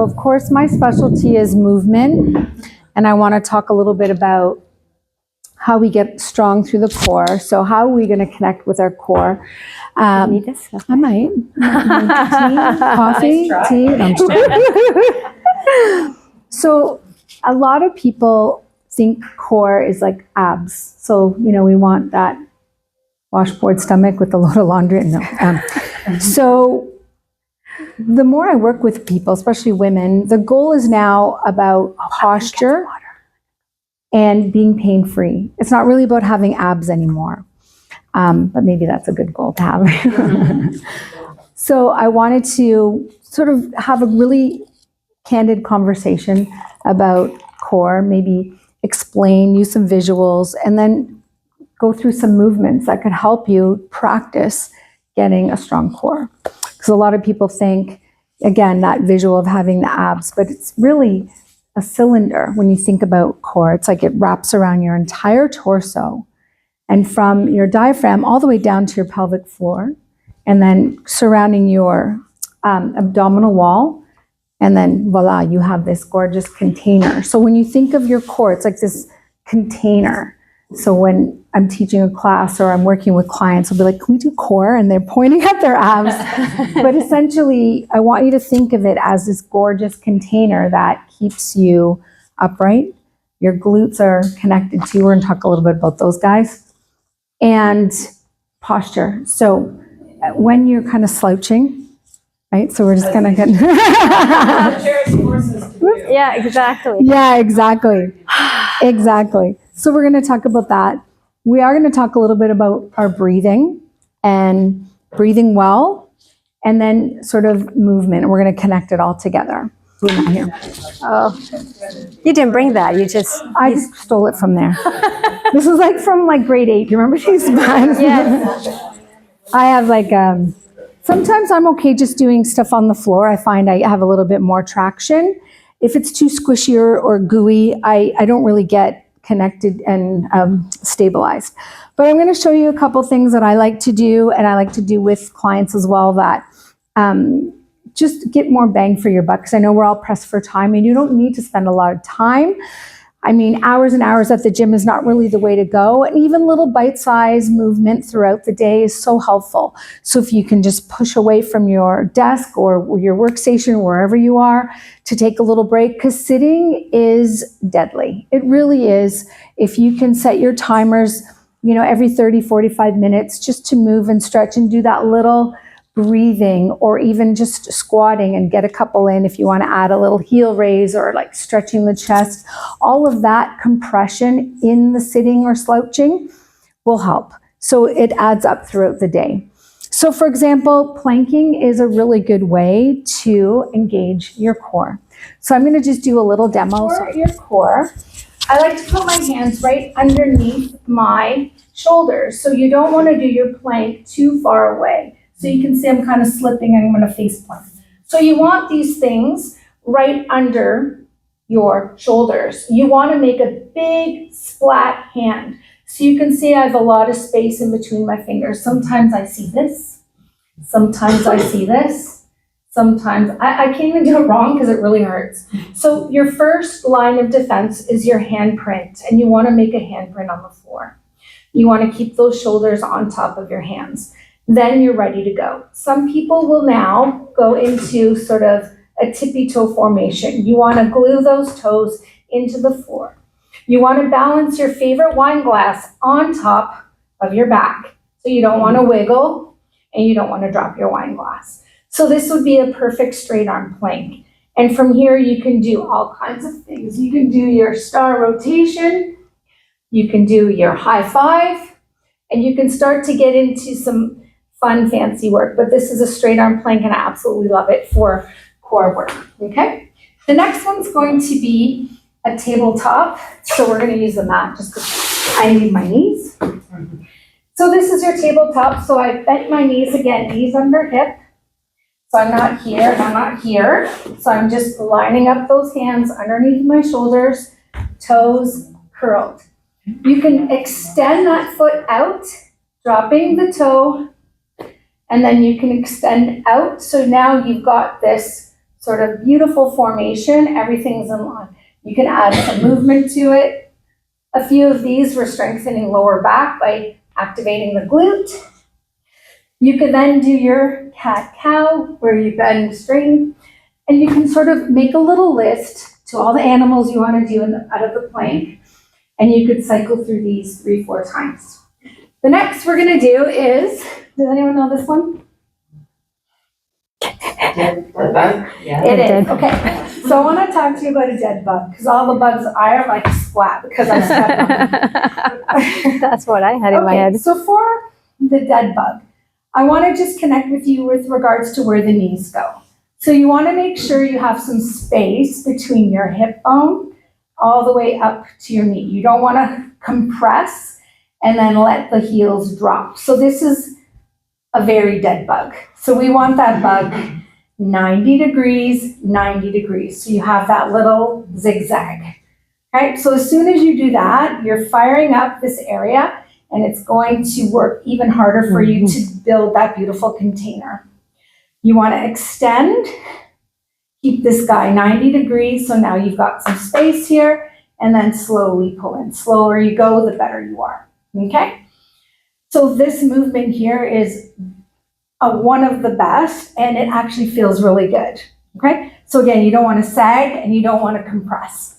of course, my specialty is movement, and I want to talk a little bit about how we get strong through the core. So how are we going to connect with our core? I might. Tea, coffee, Nice tea. No, I'm just kidding. So a lot of people think core is like abs. So, we want that washboard stomach with a load of laundry. No. So the more I work with people, especially women, the goal is now about posture and being pain-free. It's not really about having abs anymore, but maybe that's a good goal to have. So I wanted to sort of have a really candid conversation about core, maybe explain, use some visuals, and then go through some movements that could help you practice getting a strong core. Because a lot of people think, again, that visual of having the abs, but it's really a cylinder when you think about core. It's like it wraps around your entire torso, and from your diaphragm all the way down to your pelvic floor, and then surrounding your abdominal wall, and then voila, you have this gorgeous container. So when you think of your core, it's like this container. So when I'm teaching a class or I'm working with clients, I'll be like, can we do core? And they're pointing at their abs. But essentially, I want you to think of it as this gorgeous container that keeps you upright. Your glutes are connected to you. We're going to talk a little bit about those guys. And posture. So when you're kind of slouching, right? So we're just going to get... Yeah, exactly. Yeah, exactly. Exactly. So we're going to talk about that. We are going to talk a little bit about our breathing and breathing well, and then sort of movement. And we're going to connect it all together. Here. Oh, you didn't bring that. I stole it from there. This is like from like grade 8. Do you remember these bands? Yes. I have like, sometimes I'm okay just doing stuff on the floor. I find I have a little bit more traction. If it's too squishy or gooey, I don't really get connected and stabilized. But I'm going to show you a couple things that I like to do, and I like to do with clients as well, that just get more bang for your buck. Because I know we're all pressed for time, and you don't need to spend a lot of time. I mean, hours and hours at the gym is not really the way to go. And even little bite-sized movement throughout the day is so helpful. So if you can just push away from your desk or your workstation, wherever you are, to take a little break, because sitting is deadly. It really is. If you can set your timers, every 30, 45 minutes just to move and stretch and do that little breathing, or even just squatting and get a couple in if you want to add a little heel raise or like stretching the chest. All of that compression in the sitting or slouching will help. So it adds up throughout the day. So for example, planking is a really good way to engage your core. So I'm going to just do a little demo. For your core, I like to put my hands right underneath my shoulders. So you don't want to do your plank too far away. So you can see I'm kind of slipping and I'm going to face plant. So you want these things right under your shoulders. You want to make a big splat hand. So you can see I have a lot of space in between my fingers. Sometimes I see this. Sometimes I see this. Sometimes I can't even do it wrong because it really hurts. So your first line of defense is your handprint, and you want to make a handprint on the floor. You want to keep those shoulders on top of your hands. Then you're ready to go. Some people will now go into sort of a tippy toe formation. You want to glue those toes into the floor. You want to balance your favorite wine glass on top of your back. So you don't want to wiggle and you don't want to drop your wine glass. So this would be a perfect straight arm plank. And from here you can do all kinds of things. You can do your star rotation, you can do your high five, and you can start to get into some fun, fancy work, but this is a straight arm plank and I absolutely love it for core work, okay? The next one's going to be a tabletop. So we're gonna use the mat just because I need my knees. So this is your tabletop. So I bent my knees again, knees under hip. So I'm not here and I'm not here. So I'm just lining up those hands underneath my shoulders, toes curled. You can extend that foot out, dropping the toe, and then you can extend out. So now you've got this sort of beautiful formation. Everything's in line. You can add some movement to it. A few of these, we're strengthening lower back by activating the glute. You can then do your cat-cow, where you bend straight, and you can sort of make a little list to all the animals you want to do out of the plank, and you could cycle through these 3-4 times. The next we're going to do is, does anyone know this one? Yeah. It is, okay. So I want to talk to you about a dead bug, because all the bugs I are like splat because I stepped on them. That's what I had in my Okay, head. so for the dead bug, I want to just connect with you with regards to where the knees go. So you want to make sure you have some space between your hip bone all the way up to your knee. You don't want to compress and then let the heels drop. So this is a very dead bug. So we want that bug 90 degrees, 90 degrees. So you have that little zigzag. Right? So as soon as you do that, you're firing up this area, and it's going to work even harder for you to build that beautiful container. You want to extend, keep this guy 90 degrees. So now you've got some space here, and then slowly pull in. Slower you go, the better you are. Okay? So this movement here is one of the best, and it actually feels really good. Okay? So again, you don't want to sag and you don't want to compress.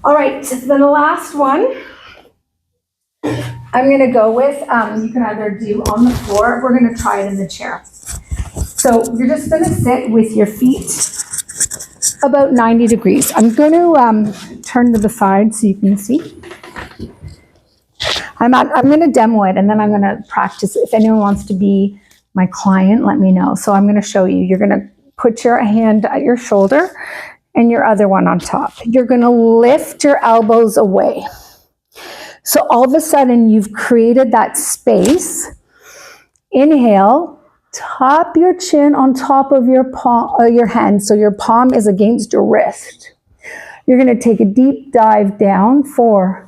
All right, so then the last one, I'm going to go with, you can either do on the floor, we're going to try it in the chair. So you're just going to sit with your feet about 90 degrees. I'm going to turn to the side so you can see. I'm going to demo it, and then I'm going to practice. If anyone wants to be my client, let me know. So I'm going to show you. You're going to put your hand at your shoulder and your other one on top. You're going to lift your elbows away. So all of a sudden, you've created that space. Inhale, top your chin on top of your palm, your hand, so your palm is against your wrist. You're going to take a deep dive down. 4,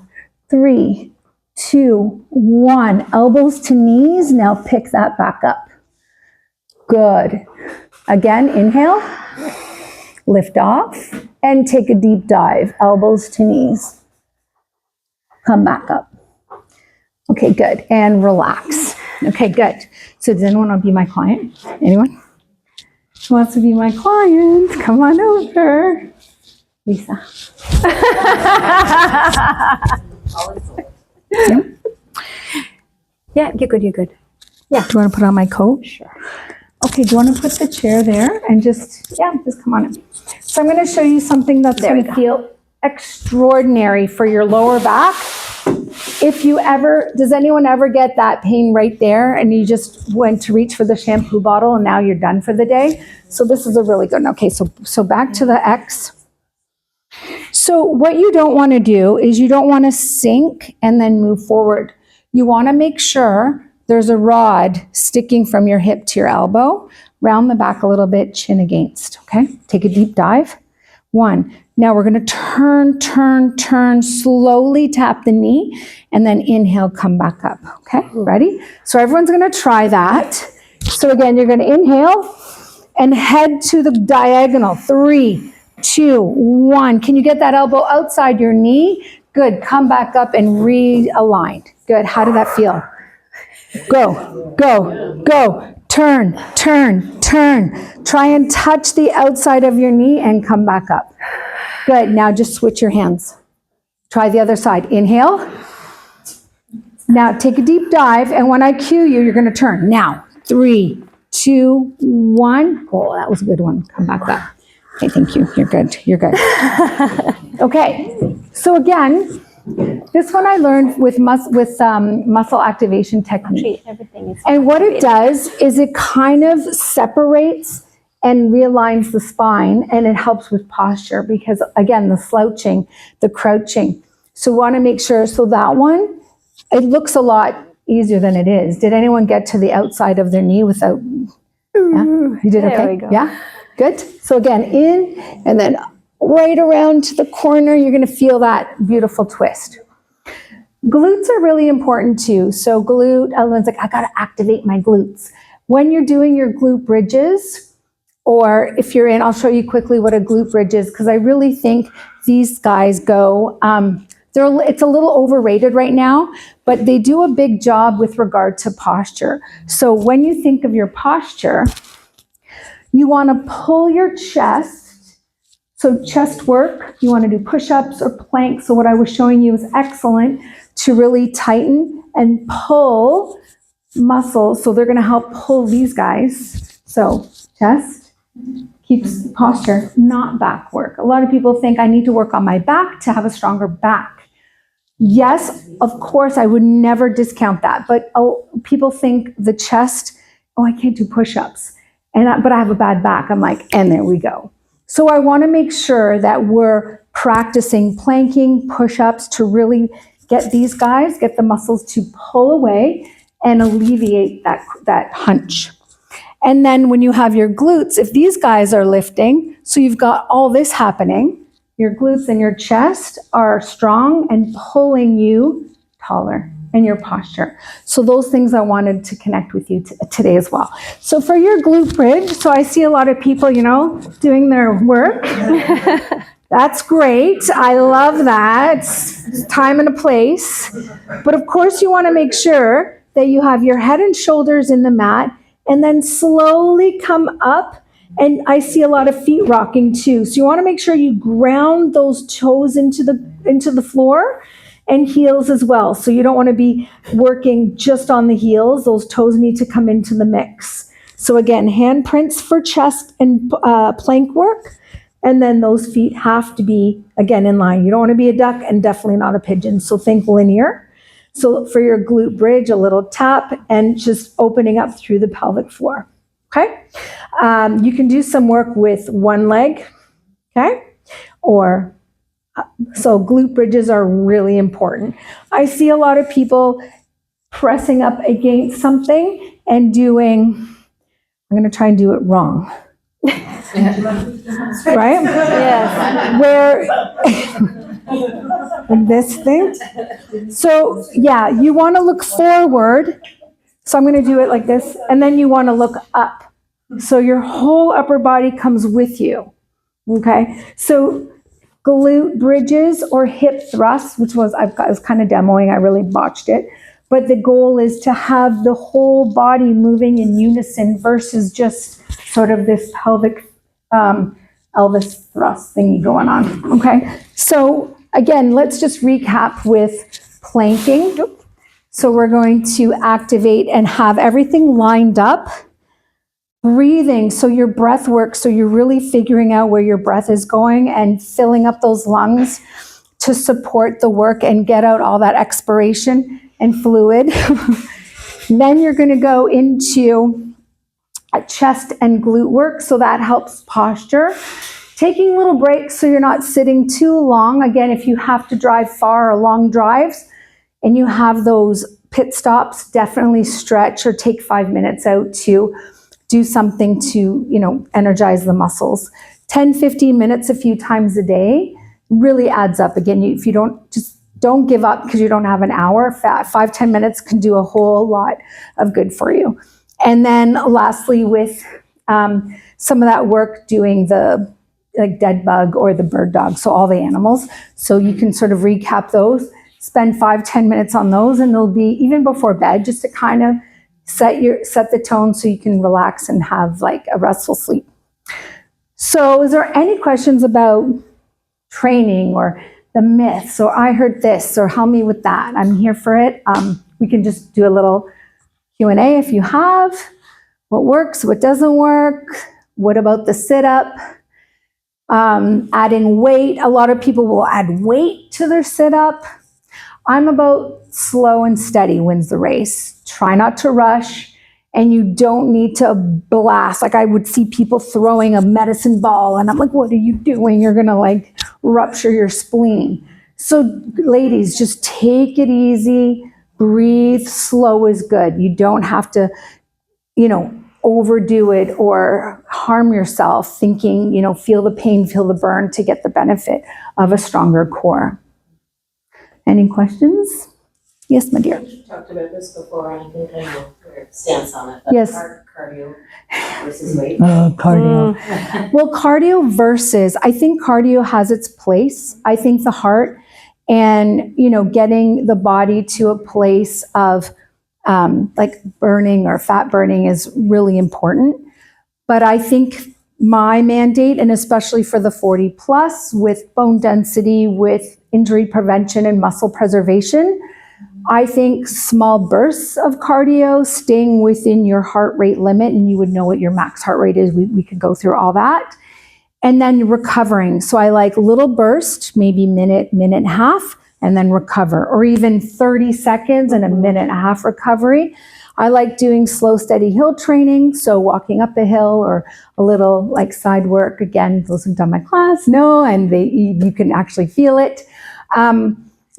3, 2, 1. Elbows to knees. Now pick that back up. Good. Again, inhale, lift off, and take a deep dive. Elbows to knees. Come back up. Okay, good. And relax. Okay, good. So does anyone want to be my client? Anyone? Who wants to be my client? Come on over. Lisa. Yeah, you're good, you're good. Yeah. Do you want to put on my coat? Sure. Okay, do you want to put the chair there and just come on in. So I'm going to show you something that's going to feel extraordinary for your lower back. If you ever, does anyone ever get that pain right there and you just went to reach for the shampoo bottle and now you're done for the day? So this is a really good one. Okay, so back to the X. So what you don't want to do is you don't want to sink and then move forward. You want to make sure there's a rod sticking from your hip to your elbow, round the back a little bit, chin against, okay? Take a deep dive. 1. Now we're going to turn, slowly tap the knee, and then inhale, come back up, okay? Ready? So everyone's going to try that. So again, you're going to inhale and head to the diagonal. 3, 2, 1. Can you get that elbow outside your knee? Good. Come back up and realign. Good. How did that feel? Go, go, go. Turn. Try and touch the outside of your knee and come back up. Good. Now just switch your hands. Try the other side. Inhale. Now take a deep dive, and when I cue you, you're going to turn. Now, 3, 2, 1. Oh, that was a good one. Come back up. Okay, thank you. You're good. You're good. Okay. So again, this one I learned with muscle activation technique. Everything is. And what it does is it kind of separates and realigns the spine, and it helps with posture because, again, the slouching, the crouching. So we want to make sure, so that one, it looks a lot easier than it is. Did anyone get to the outside of their knee without, yeah? You did okay? There we go. Yeah? Good? So again, in, and then right around to the corner, you're going to feel that beautiful twist. Glutes are really important too. So glute, everyone's like, I got to activate my glutes. When you're doing your glute bridges, Or if you're in, I'll show you quickly what a glute bridge is, because I really think these guys go, it's a little overrated right now, but they do a big job with regard to posture. So when you think of your posture, you want to pull your chest. So chest work, you want to do push-ups or planks. So what I was showing you is excellent to really tighten and pull muscles. So they're going to help pull these guys. So chest keeps posture, not back work. A lot of people think I need to work on my back to have a stronger back. Yes, of course, I would never discount that. But people think the chest, I can't do push-ups, but I have a bad back. I'm like, and there we go. So I want to make sure that we're practicing planking, push-ups to really get these guys, get the muscles to pull away and alleviate that hunch. And then when you have your glutes, if these guys are lifting, so you've got all this happening, your glutes and your chest are strong and pulling you taller in your posture. So those things I wanted to connect with you today as well. So for your glute bridge, so I see a lot of people, doing their work. That's great. I love that. It's time and a place. But of course, you want to make sure that you have your head and shoulders in the mat and then slowly come up. And I see a lot of feet rocking too. So you want to make sure you ground those toes into the floor and heels as well. So you don't want to be working just on the heels. Those toes need to come into the mix. So again, handprints for chest and plank work. And then those feet have to be, again, in line. You don't want to be a duck and definitely not a pigeon. So think linear. So for your glute bridge, a little tap and just opening up through the pelvic floor. Okay? You can do some work with one leg. Okay? So glute bridges are really important. I see a lot of people pressing up against something and I'm going to try and do it wrong. Right? Yes. Where this thing. So yeah, you want to look forward. So I'm going to do it like this, and then you want to look up. So your whole upper body comes with you. Okay? So glute bridges or hip thrusts, which I was kind of demoing, I really botched it. But the goal is to have the whole body moving in unison versus just sort of this pelvic Elvis thrust thingy going on. Okay, so again, let's just recap with planking. So we're going to activate and have everything lined up. Breathing, so your breath work, so you're really figuring out where your breath is going and filling up those lungs to support the work and get out all that expiration and fluid. Then you're going to go into a chest and glute work, so that helps posture. Taking little breaks so you're not sitting too long. Again, if you have to drive far or long drives and you have those pit stops, definitely stretch or take 5 minutes out to do something to, energize the muscles. 10, 15 minutes a few times a day really adds up. Again, if you don't give up because you don't have an hour. 5, 10 minutes can do a whole lot of good for you. And then lastly, with some of that work doing the dead bug or the bird dog, so all the animals. So you can sort of recap those, spend 5, 10 minutes on those, and they'll be even before bed, just to kind of set the tone so you can relax and have like a restful sleep. So is there any questions about training or the myths, or I heard this, or help me with that? I'm here for it. We can just do a little Q&A if you have. What works, what doesn't work? What about the sit-up? Adding weight. A lot of people will add weight to their sit-up. I'm about slow and steady wins the race. Try not to rush, and you don't need to blast. Like I would see people throwing a medicine ball, and I'm like, what are you doing? You're gonna rupture your spleen. So ladies, just take it easy, breathe, slow is good. You don't have to, overdo it or harm yourself thinking, feel the pain, feel the burn to get the benefit of a stronger core. Any questions? Yes, my dear. We talked about this before, I think I know your stance on it. But Yes. Cardio versus weight. Cardio. Well, cardio versus, I think cardio has its place. I think the heart and, getting the body to a place of like burning or fat burning is really important. But I think my mandate, and especially for the 40 plus with bone density, with injury prevention and muscle preservation, I think small bursts of cardio, staying within your heart rate limit, and you would know what your max heart rate is. We could go through all that. And then recovering. So I like little burst, maybe minute and a half, and then recover, or even 30 seconds and a minute and a half recovery. I like doing slow, steady hill training. So walking up a hill or a little like side work. Again, those who've done my class know, and you can actually feel it.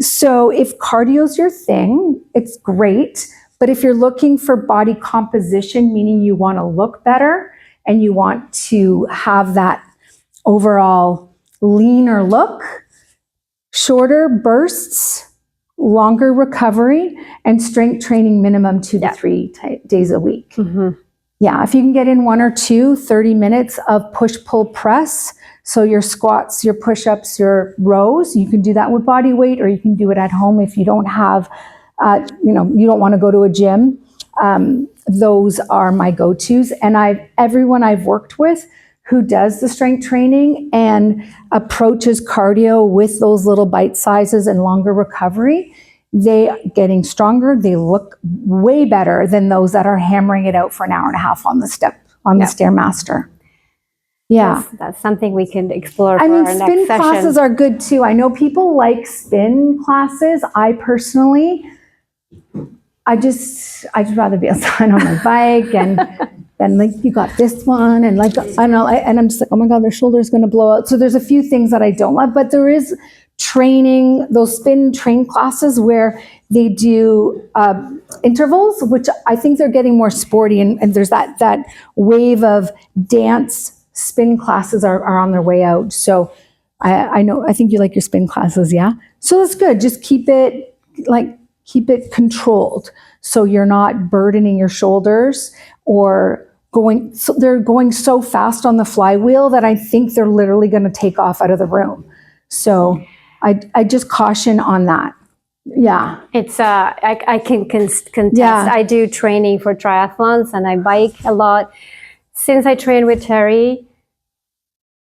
So if cardio's your thing, it's great. But if you're looking for body composition, meaning you want to look better and you want to have that overall leaner look, shorter bursts, longer recovery, and strength training minimum 2 to 3 days a week. Yeah, if you can get in 1 or 2, 30 minutes of push-pull press, so your squats, your push-ups, your rows, you can do that with body weight, or you can do it at home if you don't have, you don't want to go to a gym. Those are my go-tos. And everyone I've worked with who does the strength training and approaches cardio with those little bite sizes and longer recovery, they getting stronger. They look way better than those that are hammering it out for an hour and a half on the Stairmaster. Yeah. That's something we can explore for I mean, our spin next session. classes are good too. I know people like spin classes. I personally, I'd just rather be outside on my bike, and then like you got this one, and like I know, and I'm just like, oh my god, their shoulder's going to blow out. So there's a few things that I don't love, but there is training, those spin train classes where they do intervals, which I think they're getting more sporty, and there's that wave of dance spin classes are on their way out. So I think you like your spin classes, yeah? So that's good. Just keep it controlled so you're not burdening your shoulders or they're going so fast on the flywheel that I think they're literally going to take off out of the room. So I just caution on that. Yeah. It's I can contest. Yeah. I do training for triathlons and I bike a lot. Since I train with Teri,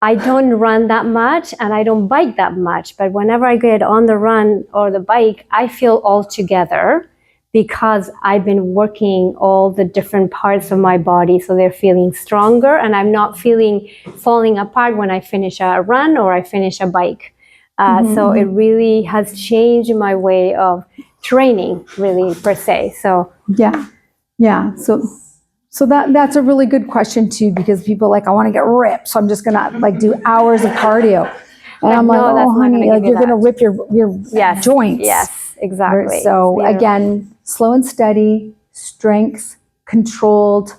I don't run that much and I don't bike that much. But whenever I get on the run or the bike, I feel all together because I've been working all the different parts of my body. So they're feeling stronger and I'm not feeling falling apart when I finish a run or I finish a bike. So it really has changed my way of training, really, per se. So yeah. So that's a really good question too, because people are like, I want to get ripped, so I'm just gonna like do hours of cardio, and I'm like, oh honey, like you're gonna rip your joints. Yes, exactly. So again, slow and steady, strength, controlled,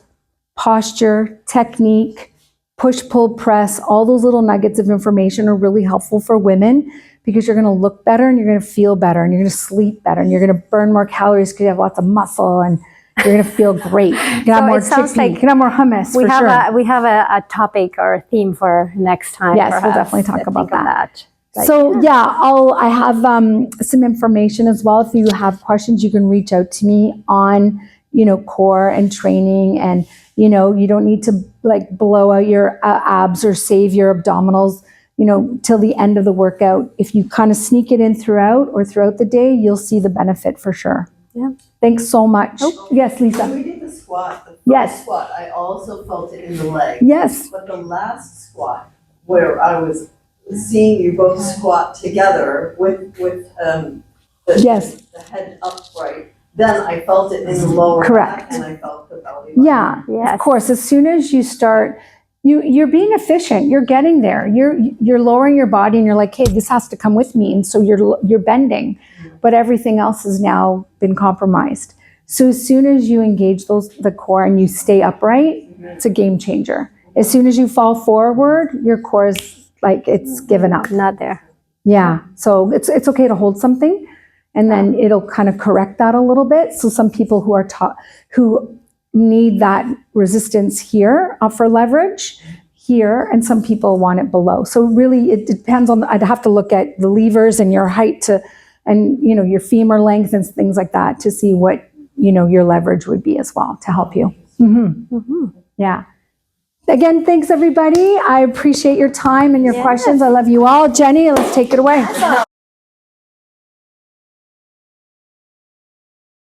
posture, technique, push, pull, press, all those little nuggets of information are really helpful for women because you're going to look better and you're going to feel better and you're going to sleep better and you're going to burn more calories because you have lots of muscle and you're going to feel great. You can have more chickpea, you can have more hummus. We have a topic or a theme for next time. Yes, we'll definitely talk about that. So I have some information as well. If you have questions, you can reach out to me on, core and training, and you don't need to like blow out your abs or save your abdominals, till the end of the workout. If you kind of sneak it in throughout the day, you'll see the benefit for sure. Yeah. Thanks so much. Oh. Yes, Lisa. When we did the squat, the first Yes. squat, I also felt it in the leg. Yes. But the last squat, where I was seeing you both squat together with the head upright, then I felt it in the lower Correct. back and I felt the belly button. Yeah, Yes. of course. As soon as you start, you're being efficient. You're getting there. You're lowering your body, and you're like, hey, this has to come with me, and so you're bending, but everything else has now been compromised. So as soon as you engage the core and you stay upright, it's a game changer. As soon as you fall forward, your core is like it's given up. Not there. Yeah. So it's okay to hold something. and then it'll kind of correct that a little bit. So some people who are who need that resistance here for leverage here, and some people want it below. So really it depends on, I'd have to look at the levers and your height and your femur length and things like that to see what, your leverage would be as well to help you. Yeah. Again, thanks everybody. I appreciate your time and your questions. I love you all. Jenny, let's take it away.